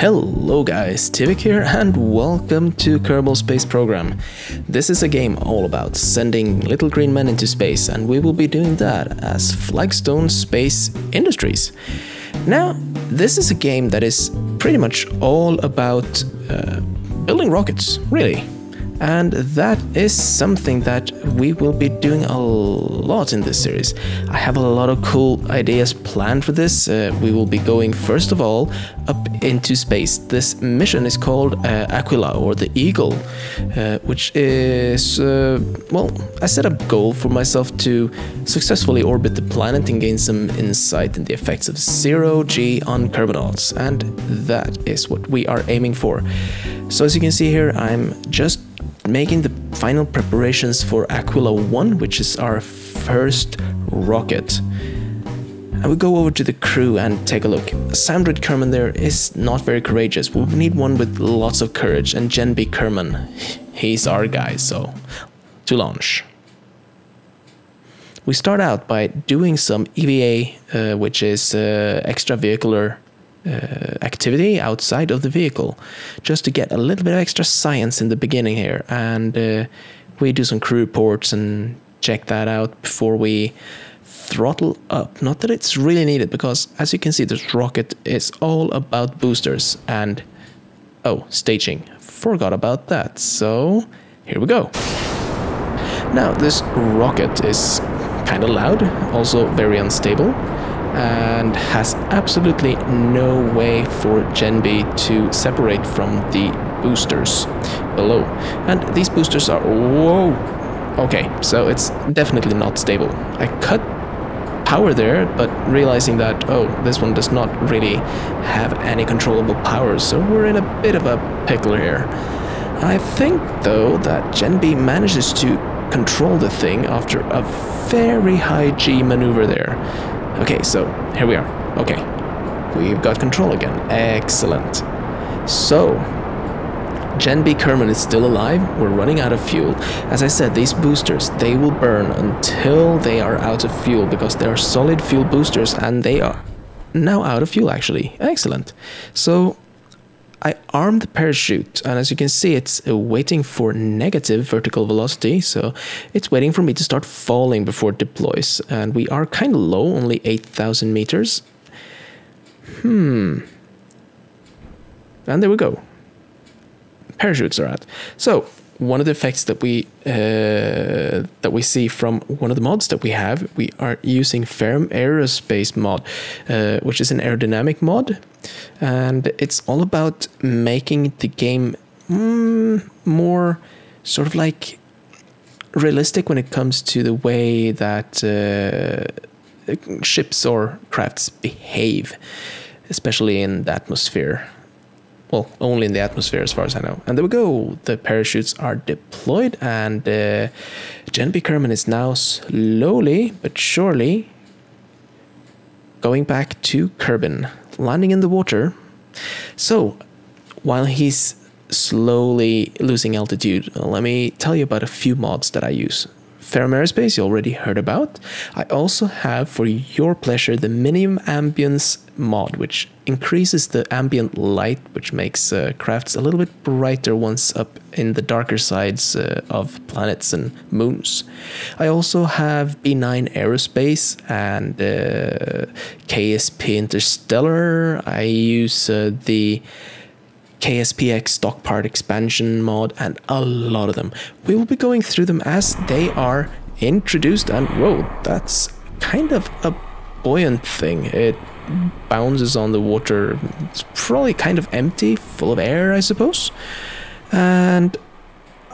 Hello guys, Tivik here and welcome to Kerbal Space Program. This is a game all about sending little green men into space, and we will be doing that as Flagstone Space Industries. Now, this is a game that is pretty much all about building rockets, really. And that is something that we will be doing a lot in this series. I have a lot of cool ideas planned for this. We will be going first of all up into space. This mission is called Aquila, or the Eagle, which is, well, I set a goal for myself to successfully orbit the planet and gain some insight in the effects of zero-G on Kerbal, and that is what we are aiming for. So as you can see here, I'm just making the final preparations for Aquila 1, which is our first rocket. And we go over to the crew and take a look. Sandrid Kerman there is not very courageous. We need one with lots of courage, and Jen B. Kerman, he's our guy, so to launch. We start out by doing some EVA, which is extravehicular activity outside of the vehicle, just to get a little bit of extra science in the beginning here, and we do some crew reports and check that out before we throttle up. Not that it's really needed, because as you can see, this rocket is all about boosters and staging. Forgot about that, so here we go. Now this rocket is kind of loud, also very unstable, and has absolutely no way for Gen B to separate from the boosters below. And these boosters are, whoa, okay, so it's definitely not stable. I cut power there, but realizing that, this one does not really have any controllable power, so we're in a bit of a pickle here. I think, though, that Gen B manages to control the thing after a very high G maneuver there. Okay, so here we are. Okay, we've got control again. Excellent. So, Jen B. Kerman is still alive. We're running out of fuel. As I said, these boosters, they will burn until they are out of fuel, because they are solid fuel boosters, and they are now out of fuel, actually. Excellent. So, I armed the parachute, and as you can see, it's waiting for negative vertical velocity, so it's waiting for me to start falling before it deploys, and we are kind of low, only 8,000 meters. And there we go. Parachutes are out. So, one of the effects that we see from one of the mods that we have, we are using Ferrum Aerospace mod, which is an aerodynamic mod, and it's all about making the game more sort of like realistic when it comes to the way that ships or crafts behave, especially in the atmosphere. Well, only in the atmosphere as far as I know. And there we go. The parachutes are deployed, and Jen B. Kerman is now slowly but surely going back to Kerbin, landing in the water. So, while he's slowly losing altitude, let me tell you about a few mods that I use. Ferrum Aerospace you already heard about. I also have, for your pleasure, the Minimum Ambience mod, which increases the ambient light, which makes crafts a little bit brighter once up in the darker sides of planets and moons. I also have B9 Aerospace and KSP Interstellar. I use the KSPX stock part expansion mod, and a lot of them. We will be going through them as they are introduced, and whoa, that's kind of a buoyant thing. It bounces on the water. It's probably kind of empty, full of air, I suppose. And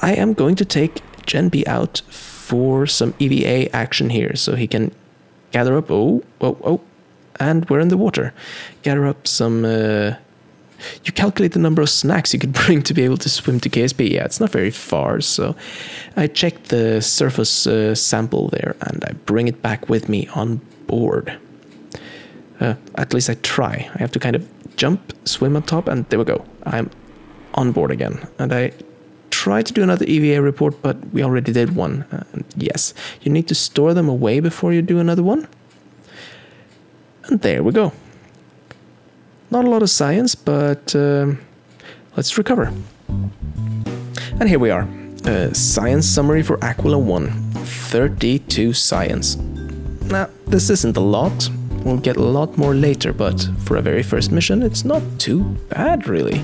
I am going to take Gen B out for some EVA action here, so he can gather up, and we're in the water. Gather up some you calculate the number of snacks you could bring to be able to swim to KSP. Yeah, it's not very far, so I checked the surface sample there, and I bring it back with me on board. At least I try. I have to kind of jump, swim on top, and there we go. I'm on board again. And I try to do another EVA report, but we already did one. Yes, you need to store them away before you do another one. And there we go. Not a lot of science, but let's recover. And here we are. Science summary for Aquila 1. 32 science. Now, this isn't a lot. We'll get a lot more later, but for a very first mission, it's not too bad, really.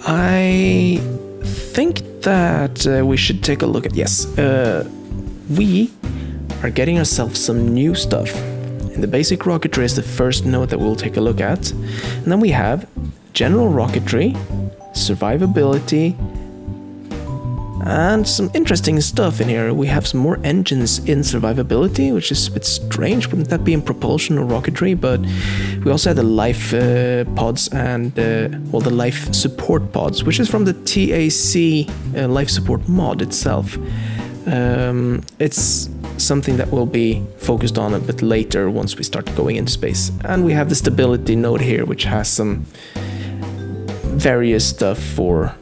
I think that we should take a look at... Yes, we are getting ourselves some new stuff. And the basic rocketry is the first node that we'll take a look at. And then we have general rocketry, survivability, and some interesting stuff in here. We have some more engines in survivability, which is a bit strange. Wouldn't that be in propulsion or rocketry? But we also have the life pods and, well, the life support pods, which is from the TAC life support mod itself. It's something that will be focused on a bit later once we start going into space. And we have the stability node here, which has some various stuff for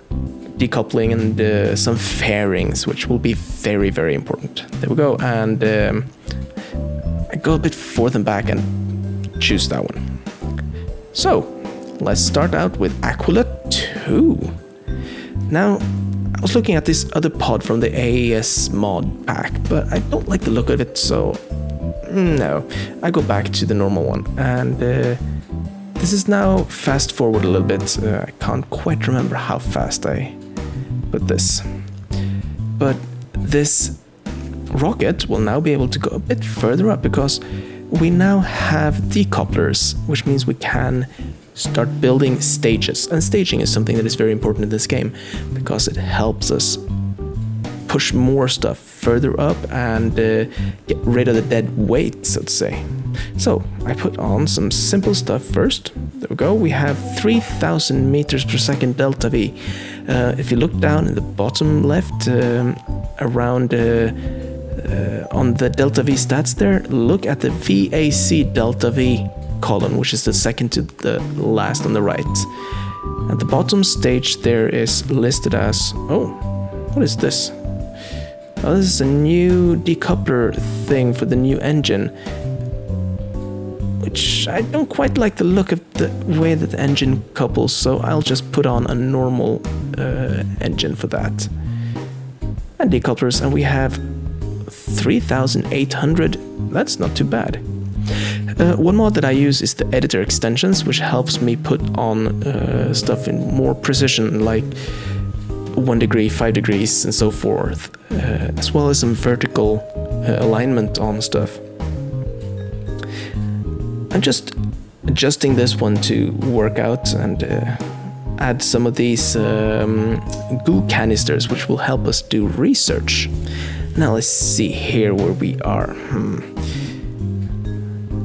decoupling and some fairings, which will be very, very important. There we go. And I go a bit forth and back and choose that one. So let's start out with Aquila 2. Now, I was looking at this other pod from the AES mod pack, but I don't like the look of it, so no, I go back to the normal one. And this is now fast forward a little bit. I can't quite remember how fast I put this. But this rocket will now be able to go a bit further up because we now have decouplers, which means we can start building stages. And staging is something that is very important in this game because it helps us push more stuff further up and get rid of the dead weight, so to say. So I put on some simple stuff first. There we go. We have 3,000 meters per second delta V. If you look down in the bottom left, around on the delta V stats there, look at the VAC delta V column, which is the second to the last on the right. At the bottom stage there is listed as, oh, what is this? Oh, this is a new decoupler thing for the new engine, which I don't quite like the look of the way that the engine couples, so I'll just put on a normal engine for that. And decouplers, and we have 3,800. That's not too bad. One mod that I use is the editor extensions, which helps me put on stuff in more precision, like 1 degree, 5 degrees, and so forth, as well as some vertical alignment on stuff. I'm just adjusting this one to work out and add some of these goo canisters, which will help us do research. Now let's see here where we are.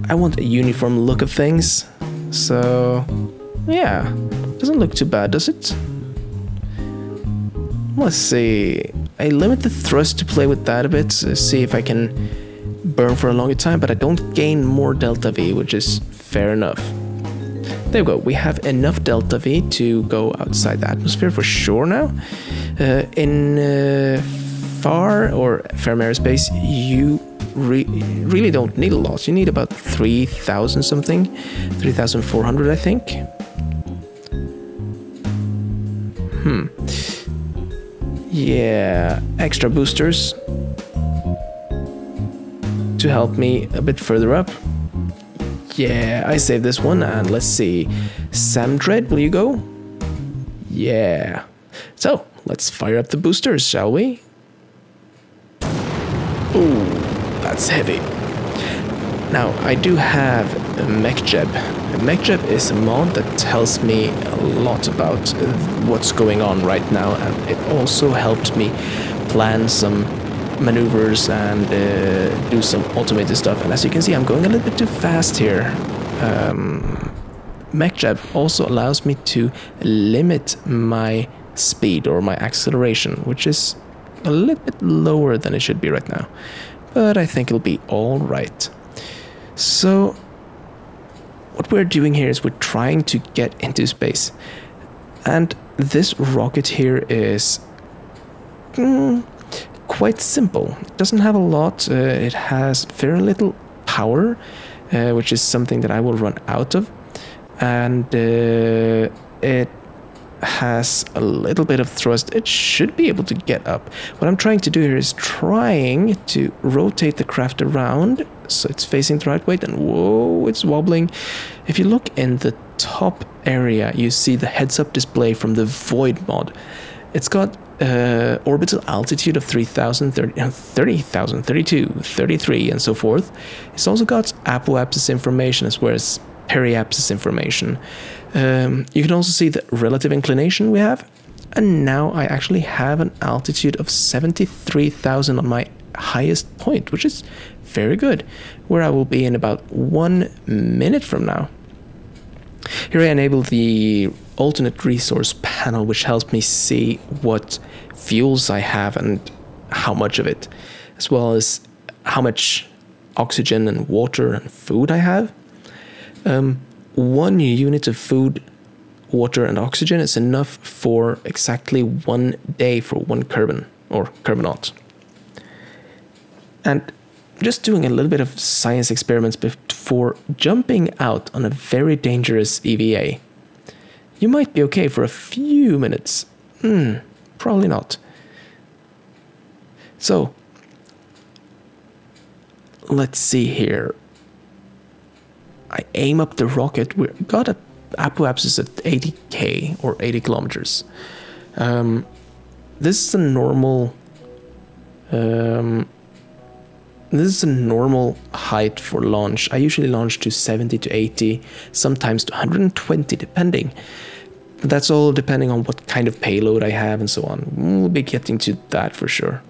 I want a uniform look of things, so yeah, doesn't look too bad, does it? Let's see, I limit the thrust to play with that a bit, see if I can burn for a longer time, but I don't gain more delta V, which is fair enough. There we go, we have enough delta V to go outside the atmosphere for sure now. In far or firm aerospace, you really don't need a lot. You need about 3,000 something, 3,400 I think. Yeah, extra boosters to help me a bit further up. Yeah, I saved this one, and let's see. Samdred, will you go? Yeah. So, let's fire up the boosters, shall we? Ooh, that's heavy. Now, I do have a MacLeod. MacLeod is a mod that tells me a lot about what's going on right now, and it also helped me plan some maneuvers and do some automated stuff. And as you can see, I'm going a little bit too fast here. MacLeod also allows me to limit my speed or my acceleration, which is a little bit lower than it should be right now, but I think it'll be all right. So what we're doing here is we're trying to get into space, and this rocket here is quite simple. It doesn't have a lot. It has very little power, which is something that I will run out of. and it has a little bit of thrust. It should be able to get up. What I'm trying to do here is trying to rotate the craft around so it's facing the right way, and whoa, it's wobbling. If you look in the top area, you see the heads-up display from the Void mod. It's got orbital altitude of 3,000, 30,000, 32, 33, and so forth. It's also got apoapsis information as well as periapsis information. You can also see the relative inclination we have, and now I actually have an altitude of 73,000 on my highest point, which is very good, where I will be in about 1 minute from now. Here I enable the alternate resource panel, which helps me see what fuels I have and how much of it, as well as how much oxygen and water and food I have. 1 unit of food, water and oxygen is enough for exactly 1 day for 1 Kerbal or Kerbanaut. And just doing a little bit of science experiments before jumping out on a very dangerous EVA. You might be okay for a few minutes. Probably not. So, let's see here. I aim up the rocket. We got a apoapsis at 80k or 80 kilometers. This is a normal. This is a normal height for launch. I usually launch to 70 to 80, sometimes to 120, depending. That's all depending on what kind of payload I have and so on. We'll be getting to that for sure.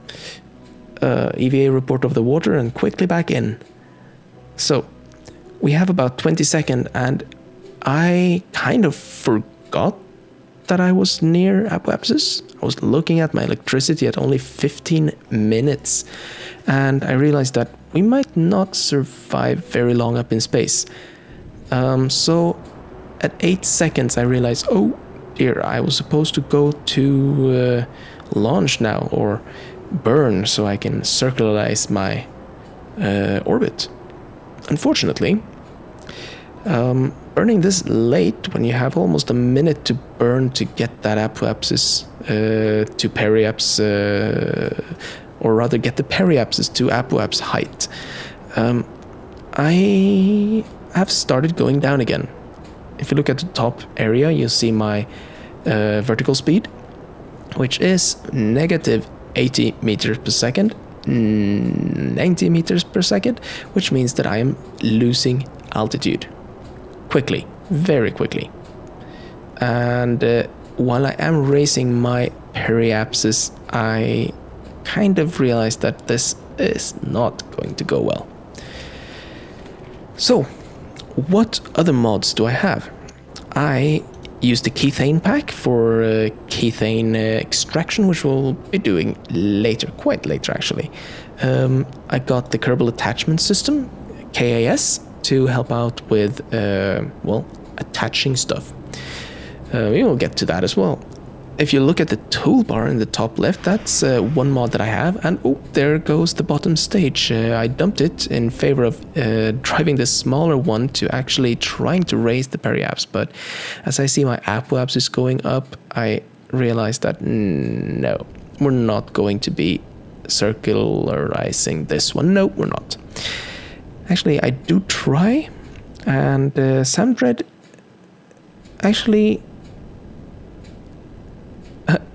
EVA report of the water and quickly back in. So, we have about 20 seconds, and I kind of forgot that I was near apoapsis. I was looking at my electricity at only 15 minutes, and I realized that we might not survive very long up in space. So at 8 seconds I realized, oh dear, I was supposed to go to launch now, or burn, so I can circularize my orbit. Unfortunately, burning this late, when you have almost a minute to burn to get that apoapsis to periaps, or rather get the periapsis to apoapsis height, I have started going down again. If you look at the top area, you see my vertical speed, which is negative 80 meters per second, 90 meters per second, which means that I am losing altitude. Quickly, very quickly. And while I am raising my periapsis, I kind of realized that this is not going to go well. So, what other mods do I have? I use the Kethane pack for Kethane extraction, which we'll be doing later, quite later actually. I got the Kerbal attachment system, KAS, to help out with, well, attaching stuff. We will get to that as well. If you look at the toolbar in the top left, that's one mod that I have, and oh, there goes the bottom stage. I dumped it in favor of driving the smaller one to actually trying to raise the periapsis, but as I see my apoapsis is going up, I realized that no, we're not going to be circularizing this one. No, we're not. Actually, I do try, and Samdred actually,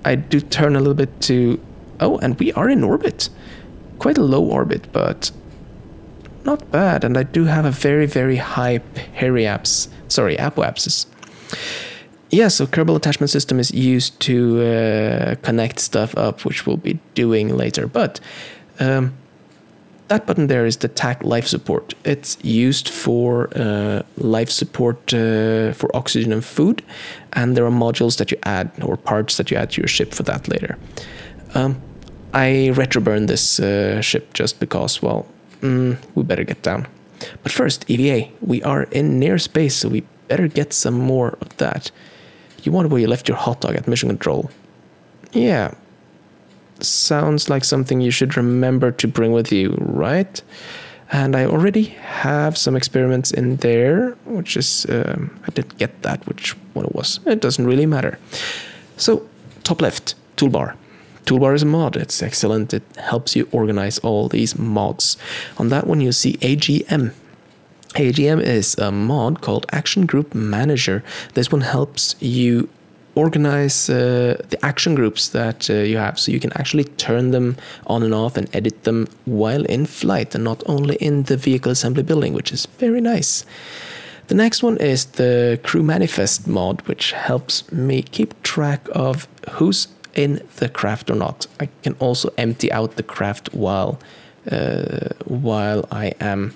I do turn a little bit to, oh, and we are in orbit. Quite a low orbit, but not bad. And I do have a very, very high apoapsis. Yeah, so Kerbal attachment system is used to connect stuff up, which we'll be doing later. But that button there is the TAC life support. It's used for life support for oxygen and food, and there are modules that you add, or parts that you add to your ship for that later. I retroburn this ship just because, well, we better get down. But first, EVA. We are in near space, so we better get some more of that. You wonder where you left your hot dog at mission control. Yeah. Sounds like something you should remember to bring with you, right? And I already have some experiments in there, which is, I didn't get that, which one it was. It doesn't really matter. So, top left, toolbar. Toolbar is a mod. It's excellent. It helps you organize all these mods. On that one, you see AGM. AGM is a mod called Action Group Manager. This one helps you organize the action groups that you have, so you can actually turn them on and off and edit them while in flight and not only in the vehicle assembly building, which is very nice. The next one is the Crew Manifest mod, which helps me keep track of who's in the craft or not. I can also empty out the craft while I am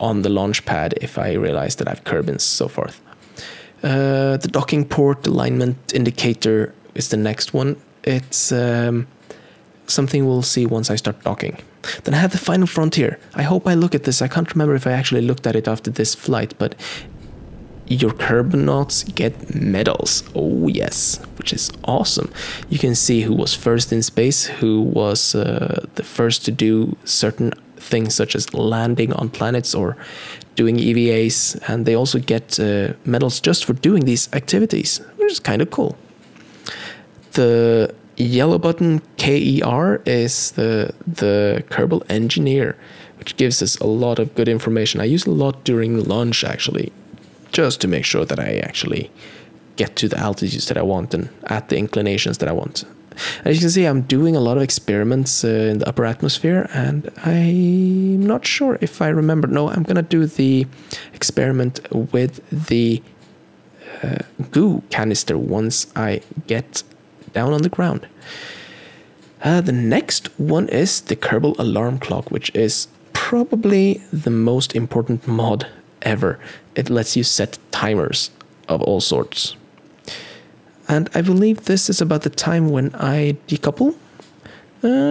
on the launch pad if I realize that I've Kerbals, so forth. The docking port alignment indicator is the next one. It's something we'll see once I start docking. Then I have the final frontier. I hope I look at this. I can't remember if I actually looked at it after this flight, but your Kerbonauts get medals. Oh yes, which is awesome. You can see who was first in space, who was the first to do certain things such as landing on planets or doing EVAs, and they also get medals just for doing these activities, which is kind of cool. The yellow button KER is the Kerbal Engineer, which gives us a lot of good information. I use it a lot during launch, actually, just to make sure that I actually get to the altitudes that I want and at the inclinations that I want. As you can see, I'm doing a lot of experiments in the upper atmosphere, and I'm not sure if I remember. No, I'm going to do the experiment with the goo canister once I get down on the ground. The next one is the Kerbal Alarm Clock, which is probably the most important mod ever. It lets you set timers of all sorts. And I believe this is about the time when I decouple.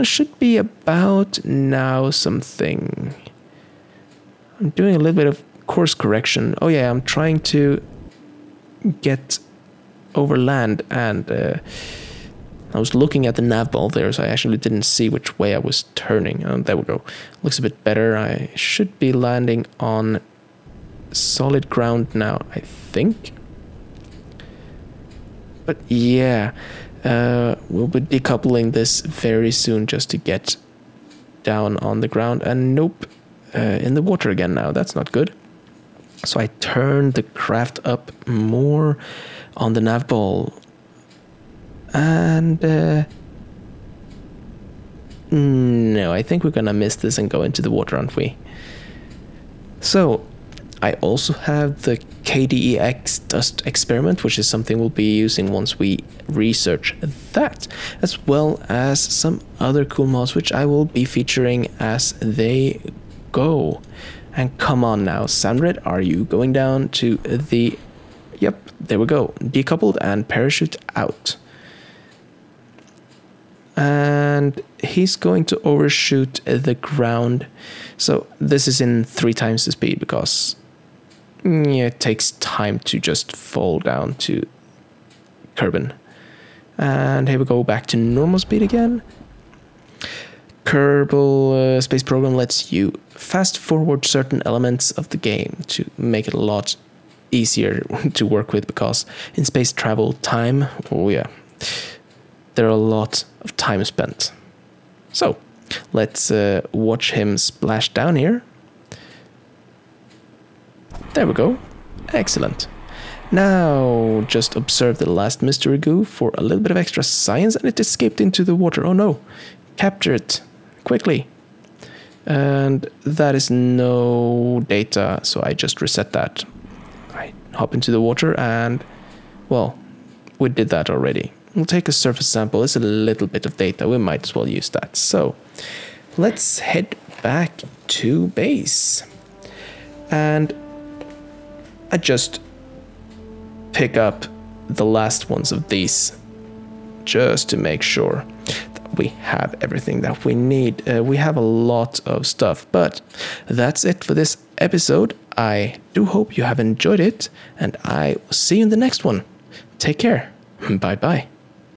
Should be about now something. I'm doing a little bit of course correction. Oh yeah, I'm trying to get over land, and I was looking at the nav ball there, so I actually didn't see which way I was turning. There we go. Looks a bit better. I should be landing on solid ground now, I think. But yeah, we'll be decoupling this very soon just to get down on the ground. And nope, in the water again now. That's not good. So I turned the craft up more on the nav ball. And no, I think we're gonna miss this and go into the water, aren't we? So I also have the KDEX dust experiment, which is something we'll be using once we research that, as well as some other cool mods which I will be featuring as they go. And come on now, Sandred, are you going down to the... Yep, there we go. Decoupled and parachute out. And he's going to overshoot the ground. So this is in 3 times the speed because it takes time to just fall down to Kerbin. And here we go back to normal speed again. Kerbal Space Program lets you fast forward certain elements of the game to make it a lot easier to work with, because in space travel time, oh yeah, there are a lot of time spent. So let's watch him splash down here. There we go. Excellent. Now just observe the last mystery goo for a little bit of extra science, and it escaped into the water. Oh no. Capture it quickly. And that is no data, so I just reset that. I hop into the water and, well, we did that already. We'll take a surface sample. It's a little bit of data. We might as well use that. So let's head back to base. And I just pick up the last ones of these just to make sure that we have everything that we need. We have a lot of stuff, but that's it for this episode. I do hope you have enjoyed it, and I will see you in the next one. Take care. Bye bye.